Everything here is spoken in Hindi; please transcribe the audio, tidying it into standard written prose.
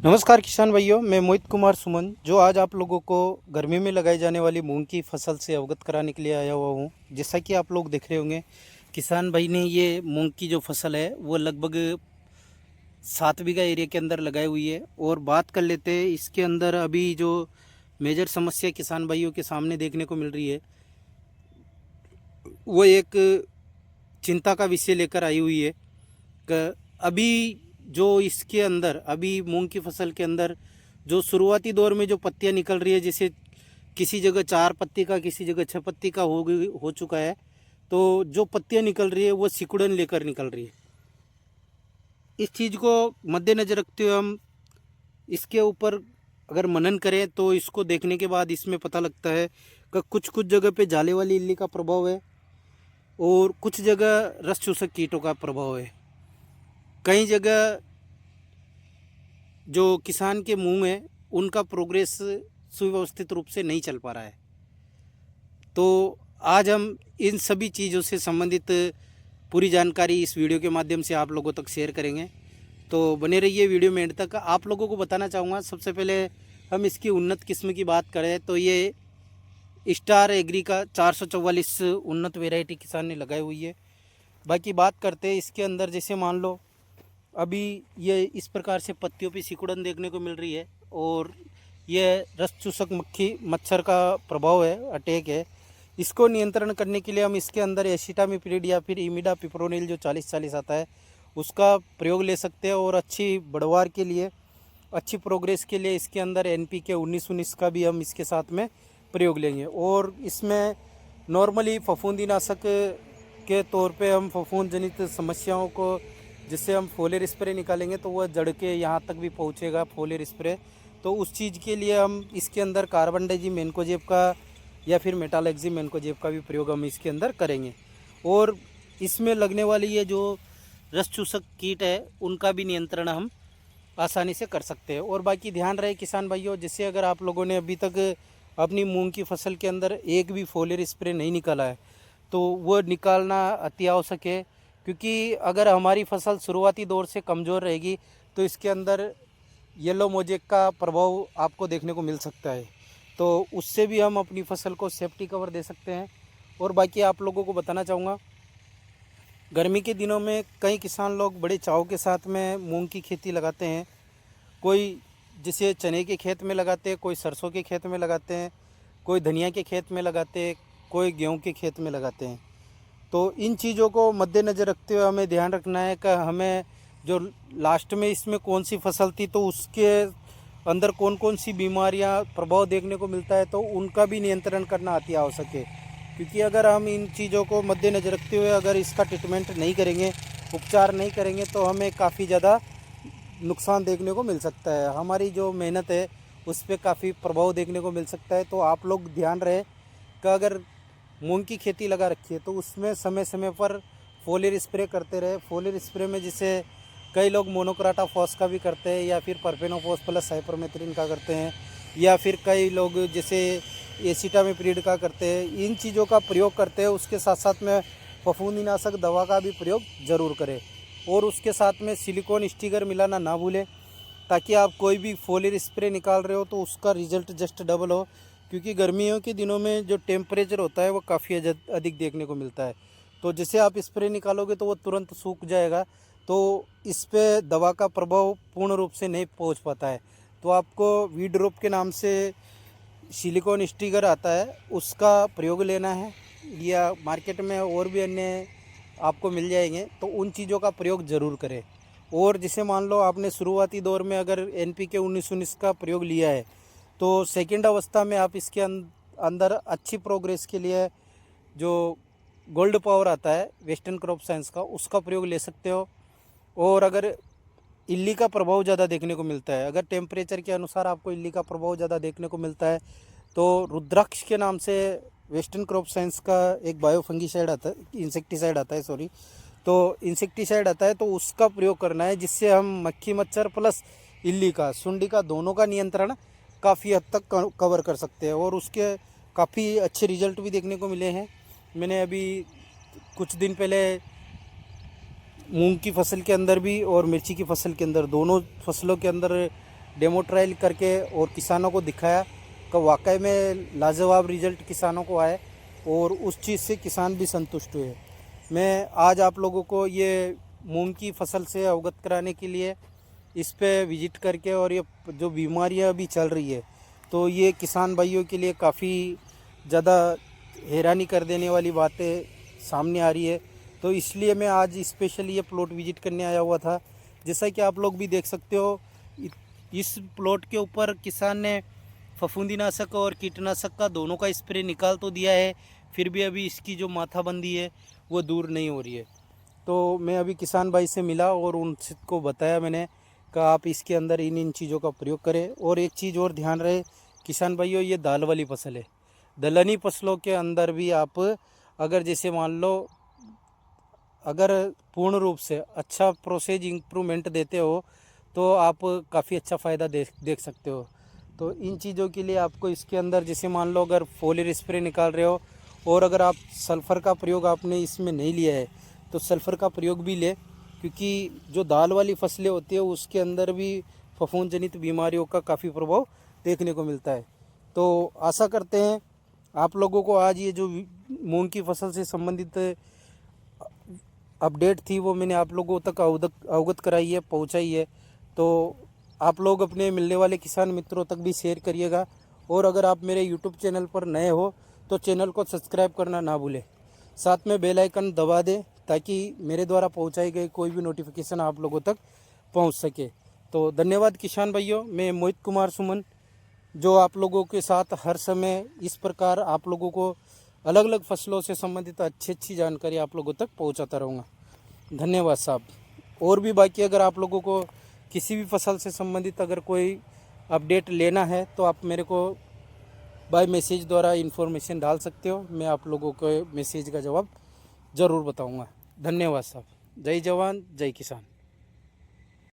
नमस्कार किसान भाइयों, मैं मोहित कुमार सुमन जो आज आप लोगों को गर्मी में लगाई जाने वाली मूंग की फसल से अवगत कराने के लिए आया हुआ हूँ। जैसा कि आप लोग देख रहे होंगे, किसान भाई ने ये मूंग की जो फसल है वो लगभग 7 बीघा एरिया के अंदर लगाई हुई है। और बात कर लेते हैं इसके अंदर अभी जो मेजर समस्या किसान भाइयों के सामने देखने को मिल रही है, वो एक चिंता का विषय लेकर आई हुई है। अभी जो इसके अंदर अभी मूंग की फसल के अंदर जो शुरुआती दौर में जो पत्तियां निकल रही है, जैसे किसी जगह 4 पत्ती का, किसी जगह 6 पत्ती का हो चुका है, तो जो पत्तियां निकल रही है वो सिकुड़न लेकर निकल रही है। इस चीज़ को मद्देनज़र रखते हुए हम इसके ऊपर अगर मनन करें तो इसको देखने के बाद इसमें पता लगता है कि कुछ कुछ जगह पे जाले वाली इल्ली का प्रभाव है और कुछ जगह रस चूसक कीटों का प्रभाव है। कई जगह जो किसान के मूंग हैं उनका प्रोग्रेस सुव्यवस्थित रूप से नहीं चल पा रहा है। तो आज हम इन सभी चीज़ों से संबंधित पूरी जानकारी इस वीडियो के माध्यम से आप लोगों तक शेयर करेंगे, तो बने रहिए वीडियो में एंड तक। आप लोगों को बताना चाहूँगा, सबसे पहले हम इसकी उन्नत किस्म की बात करें तो ये स्टार एग्री का 444 उन्नत वैरायटी किसान ने लगाई हुई है। बाकी बात करते हैं इसके अंदर, जैसे मान लो अभी ये इस प्रकार से पत्तियों पे सिकुड़न देखने को मिल रही है और ये रस चूसक मक्खी मच्छर का प्रभाव है, अटैक है। इसको नियंत्रण करने के लिए हम इसके अंदर एसिटामिप्रिड या फिर इमिडा पिप्रोनिल जो 40-40 आता है उसका प्रयोग ले सकते हैं। और अच्छी बढ़वार के लिए, अच्छी प्रोग्रेस के लिए इसके अंदर NPK 19-19 का भी हम इसके साथ में प्रयोग लेंगे। और इसमें नॉर्मली फफूंदीनाशक के तौर पे हम फफूंद जनित समस्याओं को, जिससे हम फोलियर स्प्रे निकालेंगे तो वह जड़ के यहाँ तक भी पहुँचेगा फोलियर स्प्रे, तो उस चीज़ के लिए हम इसके अंदर कार्बनडाइजिम मैनकोजेब का या फिर मेटालेक्जिम मैनकोजेब का भी प्रयोग हम इसके अंदर करेंगे। और इसमें लगने वाली ये जो रस चूसक कीट है उनका भी नियंत्रण हम आसानी से कर सकते हैं। और बाकी ध्यान रहे किसान भाइयों, जैसे अगर आप लोगों ने अभी तक अपनी मूंग की फसल के अंदर एक भी फोलियर स्प्रे नहीं निकाला है तो वह निकालना अति आवश्यक है, क्योंकि अगर हमारी फसल शुरुआती दौर से कमज़ोर रहेगी तो इसके अंदर येलो मोजेक का प्रभाव आपको देखने को मिल सकता है, तो उससे भी हम अपनी फसल को सेफ्टी कवर दे सकते हैं। और बाकी आप लोगों को बताना चाहूँगा, गर्मी के दिनों में कई किसान लोग बड़े चाव के साथ में मूंग की खेती लगाते हैं। कोई जिसे चने के खेत में लगाते हैं, कोई सरसों के खेत में लगाते हैं, कोई धनिया के खेत में लगाते हैं, कोई गेहूं के खेत में लगाते हैं। तो इन चीज़ों को मद्देनज़र रखते हुए हमें ध्यान रखना है कि हमें जो लास्ट में इसमें कौन सी फसल थी तो उसके अंदर कौन कौन सी बीमारियां प्रभाव देखने को मिलता है, तो उनका भी नियंत्रण करना अति आवश्यक है। क्योंकि अगर हम इन चीज़ों को मद्देनज़र रखते हुए अगर इसका ट्रीटमेंट नहीं करेंगे, उपचार नहीं करेंगे, तो हमें काफ़ी ज़्यादा नुकसान देखने को मिल सकता है। हमारी जो मेहनत है उस पर काफ़ी प्रभाव देखने को मिल सकता है। तो आप लोग ध्यान रहे कि अगर मूंग की खेती लगा रखी है तो उसमें समय समय पर फोलियर स्प्रे करते रहे। फोलियर स्प्रे में जिसे कई लोग मोनोक्राटा फॉस का भी करते हैं या फिर परफेनोफॉस प्लस साइपरमेथ्रिन का करते हैं, या फिर कई लोग जैसे एसिटामिप्रिड का करते हैं। इन चीज़ों का प्रयोग करते हैं, उसके साथ साथ में फफूंदीनाशक दवा का भी प्रयोग ज़रूर करें। और उसके साथ में सिलिकॉन स्टिकर मिलाना ना भूलें, ताकि आप कोई भी फोलियर स्प्रे निकाल रहे हो तो उसका रिजल्ट जस्ट डबल हो। क्योंकि गर्मियों के दिनों में जो टेम्परेचर होता है वो काफ़ी अधिक देखने को मिलता है, तो जैसे आप स्प्रे निकालोगे तो वो तुरंत सूख जाएगा, तो इस पे दवा का प्रभाव पूर्ण रूप से नहीं पहुंच पाता है। तो आपको वी ड्रॉप के नाम से सिलिकॉन स्टिकर आता है, उसका प्रयोग लेना है, या मार्केट में और भी अन्य आपको मिल जाएंगे, तो उन चीज़ों का प्रयोग ज़रूर करें। और जैसे मान लो आपने शुरुआती दौर में अगर NPK 19-19 का प्रयोग लिया है तो सेकेंड अवस्था में आप इसके अंदर अच्छी प्रोग्रेस के लिए जो गोल्ड पावर आता है वेस्टर्न क्रॉप साइंस का, उसका प्रयोग ले सकते हो। और अगर इल्ली का प्रभाव ज़्यादा देखने को मिलता है, अगर टेम्परेचर के अनुसार आपको इल्ली का प्रभाव ज़्यादा देखने को मिलता है, तो रुद्राक्ष के नाम से वेस्टर्न क्रॉप साइंस का एक बायोफंगीसाइड आता है, इंसेक्टिसाइड आता है, सॉरी, तो इंसेक्टिसाइड आता है, तो उसका प्रयोग करना है, जिससे हम मक्खी मच्छर प्लस इल्ली का, सुंडी का, दोनों का नियंत्रण काफ़ी हद तक कवर कर सकते हैं। और उसके काफ़ी अच्छे रिजल्ट भी देखने को मिले हैं। मैंने अभी कुछ दिन पहले मूंग की फसल के अंदर भी और मिर्ची की फसल के अंदर, दोनों फसलों के अंदर डेमो ट्रायल करके और किसानों को दिखाया कि वाकई में लाजवाब रिजल्ट किसानों को आए और उस चीज़ से किसान भी संतुष्ट हुए। मैं आज आप लोगों को ये मूंग की फसल से अवगत कराने के लिए इस पे विजिट करके और ये जो बीमारियां अभी चल रही है तो ये किसान भाइयों के लिए काफ़ी ज़्यादा हैरानी कर देने वाली बातें सामने आ रही है। तो इसलिए मैं आज स्पेशली ये प्लॉट विजिट करने आया हुआ था। जैसा कि आप लोग भी देख सकते हो, इस प्लॉट के ऊपर किसान ने फफूंदीनाशक और कीटनाशक का दोनों का स्प्रे निकाल तो दिया है, फिर भी अभी इसकी जो माथाबंदी है वो दूर नहीं हो रही है। तो मैं अभी किसान भाई से मिला और उनको बताया मैंने कि आप इसके अंदर इन चीज़ों का प्रयोग करें। और एक चीज़ और ध्यान रहे किसान भाइयों, ये दाल वाली फसल है। दलहनी फसलों के अंदर भी आप अगर जैसे मान लो अगर पूर्ण रूप से अच्छा प्रोसेस इंप्रूवमेंट देते हो तो आप काफ़ी अच्छा फ़ायदा देख सकते हो। तो इन चीज़ों के लिए आपको इसके अंदर जैसे मान लो अगर फोलियर स्प्रे निकाल रहे हो और अगर आप सल्फ़र का प्रयोग आपने इसमें नहीं लिया है तो सल्फ़र का प्रयोग भी ले, क्योंकि जो दाल वाली फसलें होती है उसके अंदर भी फफूंद जनित बीमारियों का काफ़ी प्रभाव देखने को मिलता है। तो आशा करते हैं आप लोगों को आज ये जो मूंग की फसल से संबंधित अपडेट थी वो मैंने आप लोगों तक अवगत कराई है, पहुंचाई है। तो आप लोग अपने मिलने वाले किसान मित्रों तक भी शेयर करिएगा। और अगर आप मेरे यूट्यूब चैनल पर नए हो तो चैनल को सब्सक्राइब करना ना भूलें, साथ में बेल आइकन दबा दें ताकि मेरे द्वारा पहुंचाई गई कोई भी नोटिफिकेशन आप लोगों तक पहुंच सके। तो धन्यवाद किसान भाइयों। मैं मोहित कुमार सुमन जो आप लोगों के साथ हर समय इस प्रकार आप लोगों को अलग अलग फसलों से संबंधित अच्छी जानकारी आप लोगों तक पहुंचाता रहूँगा। धन्यवाद साहब। और भी बाकी अगर आप लोगों को किसी भी फसल से संबंधित अगर कोई अपडेट लेना है तो आप मेरे को बाय मैसेज द्वारा इन्फॉर्मेशन डाल सकते हो। मैं आप लोगों को मैसेज का जवाब ज़रूर बताऊंगा। धन्यवाद साहब। जय जवान जय किसान।